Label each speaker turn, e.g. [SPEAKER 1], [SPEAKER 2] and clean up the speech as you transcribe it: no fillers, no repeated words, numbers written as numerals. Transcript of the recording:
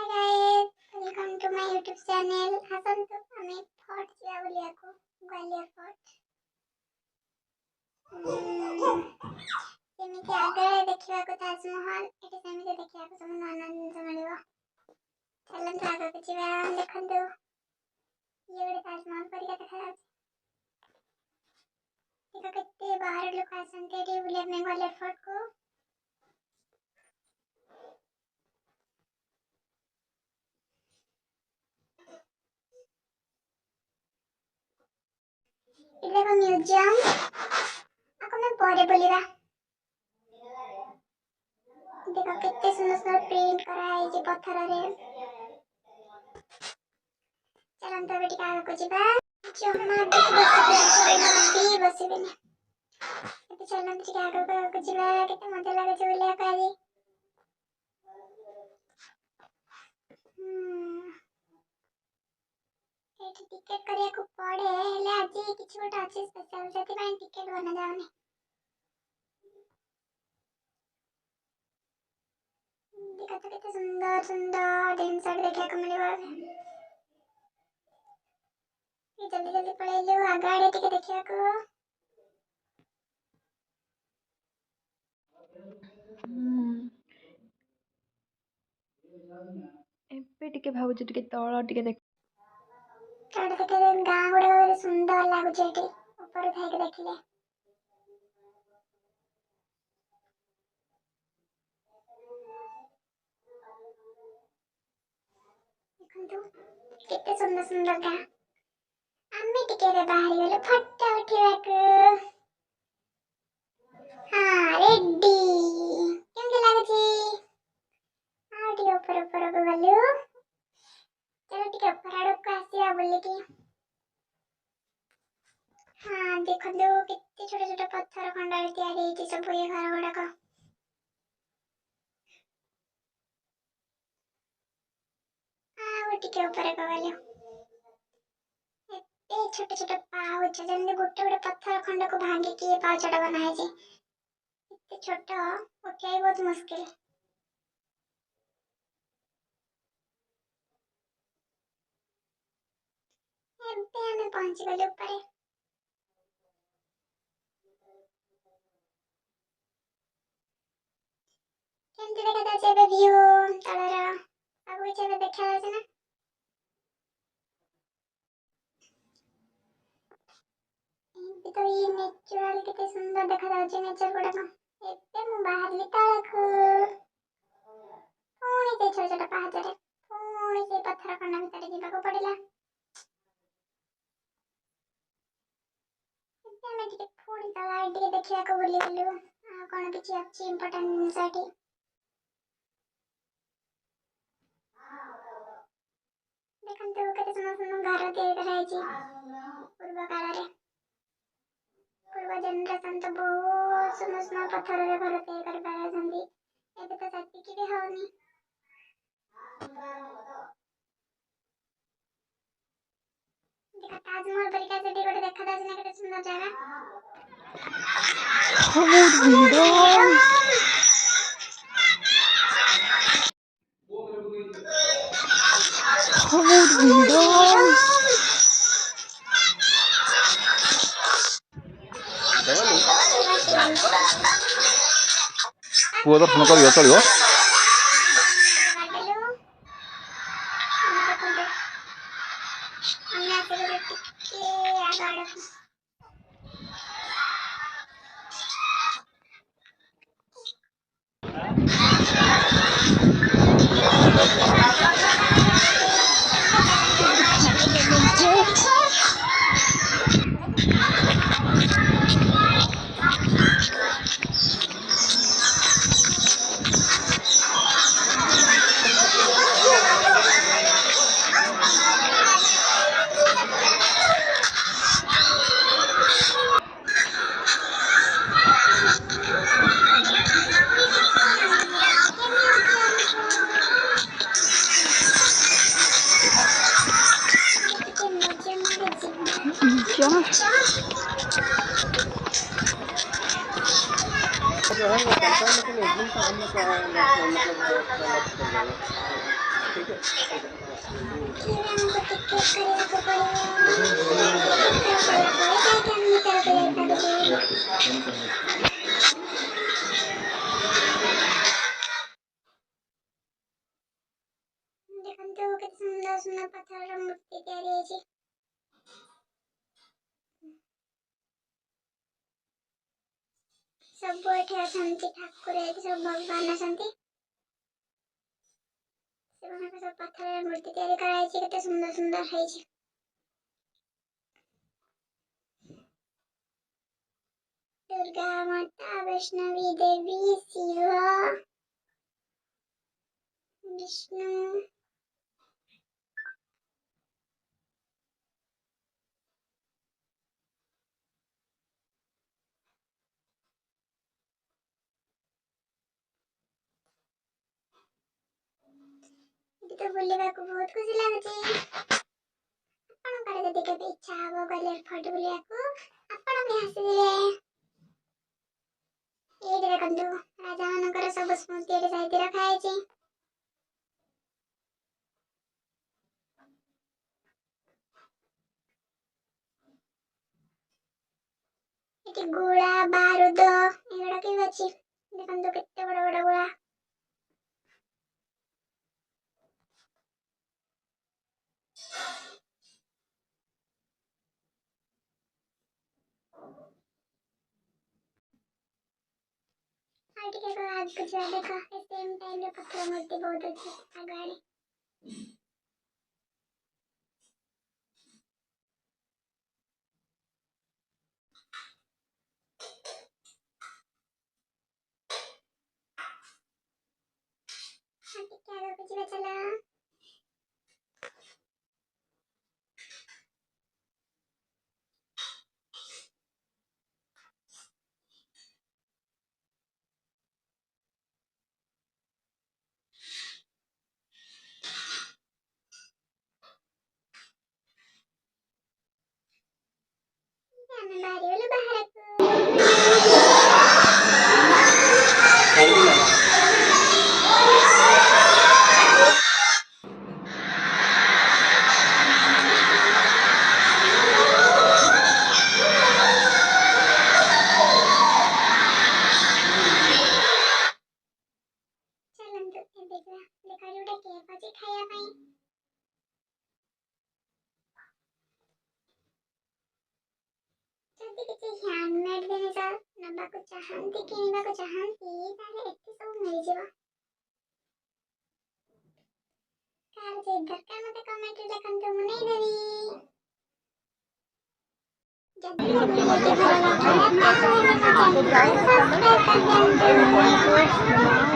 [SPEAKER 1] guys, welcome to my YouTube channel. आसंतु आमे fort जिया बुलिया को Gwalior fort. जेमिति आगे देखिबा को ताजमहल एटी सेमिति देखिबा को सब आनंद मिलिबो। चलन आगे को जिबा देखंतु ये गोटे ताजमहल परिका देखा जाଉଛି। देखो केते बाहर लोक आसंते एटी बुलिया में ग्वालियर फोर्ट को। इधर का म्यूजियम आको मैं परे बोलिबा। देखो कितने सुंदर सुंदर प्रिंट करा है जे पत्थर रे। चलन तो बेटी का को जिबा जम्मा बस बसिबेनी। एते चलन बेटी का को जिबा केते मजा लागे जे बोलिया काजी। एटी टिकट करिया को पड़े हेले आज किछि गोटा अछि स्पेशल जति पई टिकट बना जावनी। देखो तो कितने सुंदर सुंदर डांसर देखा को मिले बाबे। ये जल्दी जल्दी पळे ले आगाडे टिके देखिया को।
[SPEAKER 2] एबे टिके भाबुछु टिके तळ टिके देख
[SPEAKER 1] काडे देखे गां गुडे सुंदर लागु जेटी ऊपर थाई के देखिले। देखंतु कितने सुंदर सुंदर गां। आम्ही टिके रे बाहरी गेले फट्टा उठिबा को। हां रेडी केमते लागछि। आ टिके ऊपर ऊपर को गलु। चलो टिके ऊपर आड़ो को आसिया बोली की। हाँ देखो दो कितने छोटे छोटे पत्थर खंडार तैयारी है सब ये घर गुड़ा का। हाँ वो टिके ऊपर का वाले। ये छोटे छोटे पाउच जैसे गोटे गोटे पत्थर खंड को भांगे की ये पाउच टा बनाए जे। इतने छोटा उठाई बहुत मुश्किल है। एबे हमें पहुंच गए ऊपर। केमती देखा जाचे एबे व्यू तळरा आगु जेबे देखा जाचे ना। एबे तो ये नेचुरल कितने सुंदर देखा जाचे नेचर गुड़ा का। एबे मु बाहर ली तळखु। पुणी से छोटा छोटा पहाड़ रे पुणी से पत्थर खंड भीतर जीवा को पड़िला। एबे हमें टिके पुणी तळा टिके देखिया को बोली बोलु। आ कोन किछि अछि इंपोर्टेंट साटी। देखंतु केते सुंदर सुंदर घर तैयारी कराई छी पूर्व काल रे। पूर्व जनरेशन तो बहुत सुंदर सुंदर पत्थर रे घर तैयारी कर पाए जंदी। एबे तो सत्य की भी होनी। देखा ताजमहल परिका से गोटे देखा जाछ ना केते सुंदर जगह।
[SPEAKER 2] बहुत वीडियो
[SPEAKER 3] पुआ दर्शन कर चलो
[SPEAKER 1] हमको टिकट କରିବାକୁ ପଡ଼ିବ। ଦେଖନ୍ତୁ କେତେ ସୁନ୍ଦର ସୁନ୍ଦର ପଥରର ମୂର୍ତ୍ତି ତିଆରି ହେଇଛି। ସବୁ ଏଠି ଅଛନ୍ତି ଠାକୁର, ଏଠି ସବୁ ଭଗବାନ ଅଛନ୍ତି। ସେମାନଙ୍କ ସବୁ ପଥରର ମୂର୍ତ୍ତି ତିଆରି କରାଯାଇଛି, କେତେ ସୁନ୍ଦର ସୁନ୍ଦର ହେଇଛି। दुर्गा माता, वैष्णवी देवी, शिव, विष्णु, ଏଠି ତ ବୁଲିବାକୁ ବହୁତ ଖୁସି ଲାଗୁଛି। ଆପଣଙ୍କର ଯଦି କେବେ ଇଚ୍ଛା ହବ ଗଲେର ଫୋର୍ଟ ବୁଲିବାକୁ, ଆପଣ ବି ଆସିଯିବେ। ଏଇଠି ଦେଖନ୍ତୁ ରାଜା ମାନଙ୍କର ସବୁ ସ୍ମୃତି ଏଠି ସାଇତି ରଖା ହେଇଛି। ଏଠି ଗୁଳା ବାରୁଦ ଏଗୁଡାକ ବି ଅଛି। ଦେଖନ୍ତୁ କେତେ ବଡ ବଡ ଗୁଳା। ଆଉ ଟିକେ ଆଗକୁ ଯିବା, ଦେଖ ଏ ସେମ୍ ଟାଇପର ପଥର ମୂର୍ତ୍ତି ବହୁତ ଅଛି ଆଗ ଆଡେ। ଆଉ ଟିକେ ଆଗକୁ ଯିବା ଚାଲ। ଆମେ ବାହାରିଗଲୁ ବାହାରକୁ। ଚାଲନ୍ତୁ ଏବେ ଯିବା। ଦେଖ ଏଠି ଗୋଟେ କେକ୍ ଅଛି ଖାଇବା ପାଇଁ। ଯଦି କିଛି ହ୍ୟାଣ୍ଡମେଡ୍ ଜିନିଷ ନେବାକୁ ଚାହାନ୍ତି, କିଣିବାକୁ ଚାହାନ୍ତି, ତାହେଲେ ଏଠି ସବୁ ମିଳିଯିବ। କାହାର ଯଦି ଦରକାର ମତେ କମେଣ୍ଟରେ ଲେଖନ୍ତୁ, ମୁଁ ନେଇଦେବି। ଯଦି ମୋ ଭିଡ଼ିଓଟି ଭଲ ଲାଗିଲା ତାହେଲେ ମୋ ଚ୍ୟାନେଲକୁ ସବସ୍କ୍ରାଇବ୍ କରିଦିଅନ୍ତୁ।